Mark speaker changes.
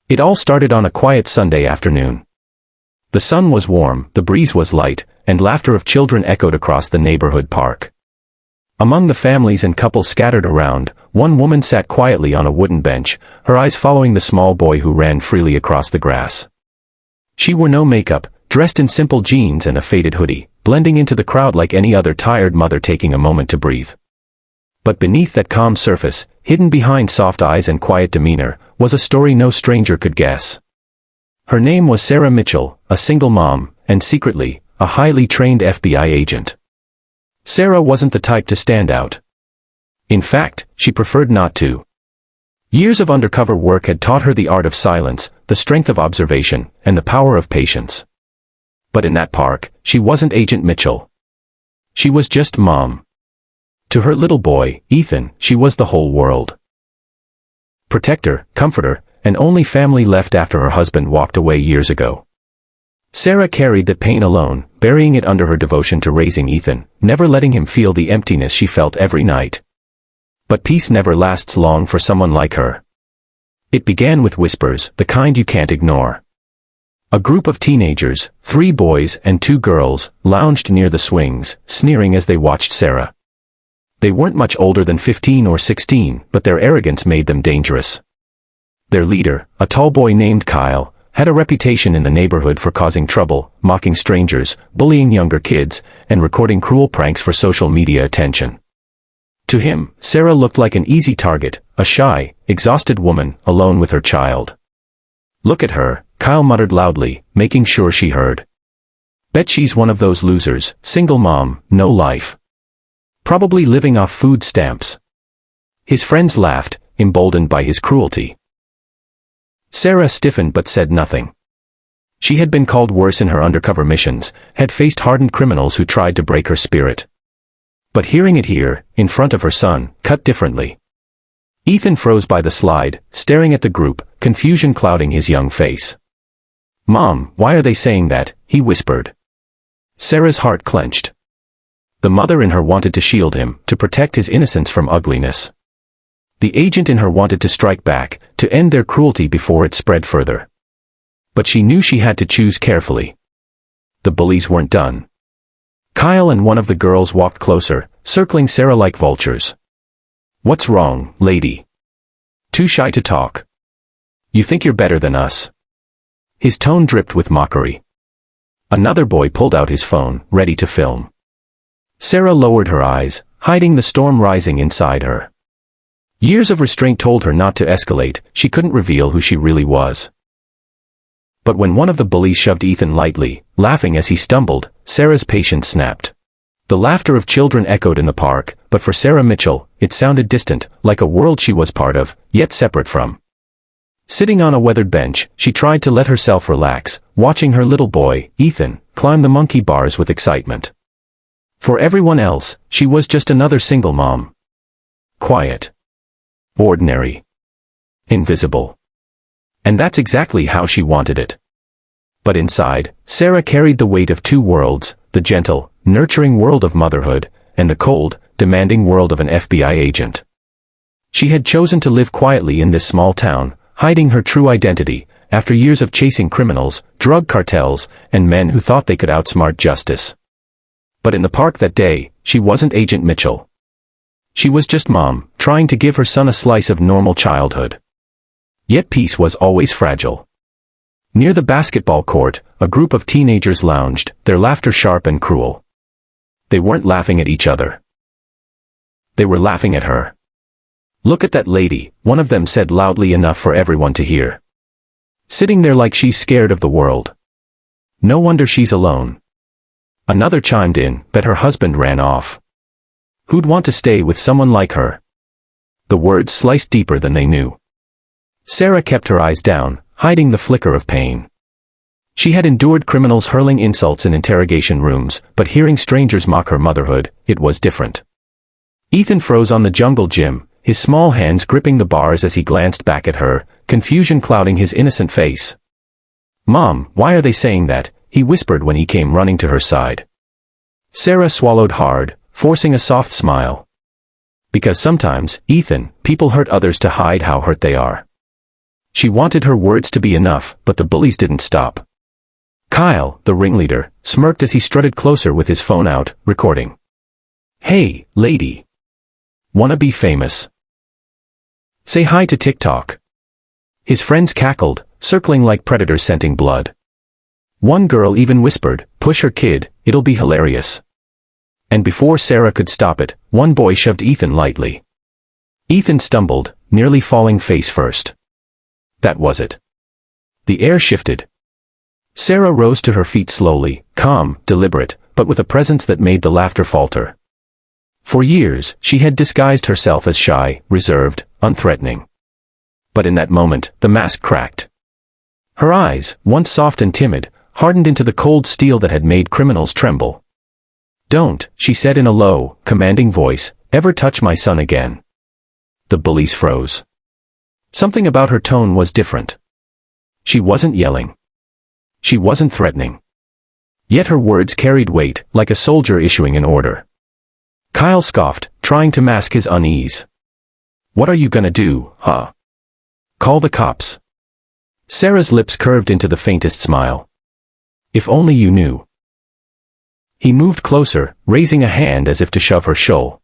Speaker 1: It all started on a quiet Sunday afternoon. The sun was warm, the breeze was light, and laughter of children echoed across the neighborhood park. Among the families and couples scattered around, one woman sat quietly on a wooden bench, her eyes following the small boy who ran freely across the grass. She wore no makeup, dressed in simple jeans and a faded hoodie, blending into the crowd like any other tired mother taking a moment to breathe. But beneath that calm surface, hidden behind soft eyes and quiet demeanor, was a story no stranger could guess. Her name was Sarah Mitchell, a single mom, and secretly, a highly trained FBI agent. Sarah wasn't the type to stand out. In fact, she preferred not to. Years of undercover work had taught her the art of silence, the strength of observation, and the power of patience. But in that park, she wasn't Agent Mitchell. She was just Mom. To her little boy, Ethan, she was the whole world. Protector, comforter, and only family left after her husband walked away years ago. Sarah carried that pain alone, burying it under her devotion to raising Ethan, never letting him feel the emptiness she felt every night. But peace never lasts long for someone like her. It began with whispers, the kind you can't ignore. A group of teenagers, 3 boys and 2 girls, lounged near the swings, sneering as they watched Sarah. They weren't much older than 15 or 16, but their arrogance made them dangerous. Their leader, a tall boy named Kyle, had a reputation in the neighborhood for causing trouble, mocking strangers, bullying younger kids, and recording cruel pranks for social media attention. To him, Sarah looked like an easy target, a shy, exhausted woman, alone with her child. "Look at her," Kyle muttered loudly, making sure she heard. "Bet she's one of those losers, single mom, no life. Probably living off food stamps." His friends laughed, emboldened by his cruelty. Sarah stiffened but said nothing. She had been called worse in her undercover missions, had faced hardened criminals who tried to break her spirit. But hearing it here, in front of her son, cut differently. Ethan froze by the slide, staring at the group, confusion clouding his young face. "Mom, why are they saying that?" he whispered. Sarah's heart clenched. The mother in her wanted to shield him, to protect his innocence from ugliness. The agent in her wanted to strike back, to end their cruelty before it spread further. But she knew she had to choose carefully. The bullies weren't done. Kyle and one of the girls walked closer, circling Sarah like vultures. "What's wrong, lady? Too shy to talk? You think you're better than us?" His tone dripped with mockery. Another boy pulled out his phone, ready to film. Sarah lowered her eyes, hiding the storm rising inside her. Years of restraint told her not to escalate, she couldn't reveal who she really was. But when one of the bullies shoved Ethan lightly, laughing as he stumbled, Sarah's patience snapped. The laughter of children echoed in the park, but for Sarah Mitchell, it sounded distant, like a world she was part of, yet separate from. Sitting on a weathered bench, she tried to let herself relax, watching her little boy, Ethan, climb the monkey bars with excitement. For everyone else, she was just another single mom. Quiet. Ordinary. Invisible. And that's exactly how she wanted it. But inside, Sarah carried the weight of 2 worlds, the gentle, nurturing world of motherhood, and the cold, demanding world of an FBI agent. She had chosen to live quietly in this small town, hiding her true identity, after years of chasing criminals, drug cartels, and men who thought they could outsmart justice. But in the park that day, she wasn't Agent Mitchell. She was just Mom, trying to give her son a slice of normal childhood. Yet peace was always fragile. Near the basketball court, a group of teenagers lounged, their laughter sharp and cruel. They weren't laughing at each other. They were laughing at her. "Look at that lady," one of them said loudly enough for everyone to hear. "Sitting there like she's scared of the world. No wonder she's alone." Another chimed in, "Bet her husband ran off. Who'd want to stay with someone like her?" The words sliced deeper than they knew. Sarah kept her eyes down, hiding the flicker of pain. She had endured criminals hurling insults in interrogation rooms, but hearing strangers mock her motherhood, it was different. Ethan froze on the jungle gym, his small hands gripping the bars as he glanced back at her, confusion clouding his innocent face. "Mom, why are they saying that?" he whispered when he came running to her side. Sarah swallowed hard, forcing a soft smile. Because sometimes, Ethan, people hurt others to hide how hurt they are. She wanted her words to be enough, but the bullies didn't stop. Kyle, the ringleader, smirked as he strutted closer with his phone out, recording. "Hey, lady. Wanna be famous? Say hi to TikTok." His friends cackled, circling like predators scenting blood. One girl even whispered, "Push her kid, it'll be hilarious." And before Sarah could stop it, one boy shoved Ethan lightly. Ethan stumbled, nearly falling face first. That was it. The air shifted. Sarah rose to her feet slowly, calm, deliberate, but with a presence that made the laughter falter. For years, she had disguised herself as shy, reserved, unthreatening. But in that moment, the mask cracked. Her eyes, once soft and timid, hardened into the cold steel that had made criminals tremble. "Don't," she said in a low, commanding voice, "ever touch my son again." The bullies froze. Something about her tone was different. She wasn't yelling. She wasn't threatening. Yet her words carried weight, like a soldier issuing an order. Kyle scoffed, trying to mask his unease. "What are you gonna do, huh? Call the cops?" Sarah's lips curved into the faintest smile. "If only you knew." He moved closer, raising a hand as if to shove her shoulder.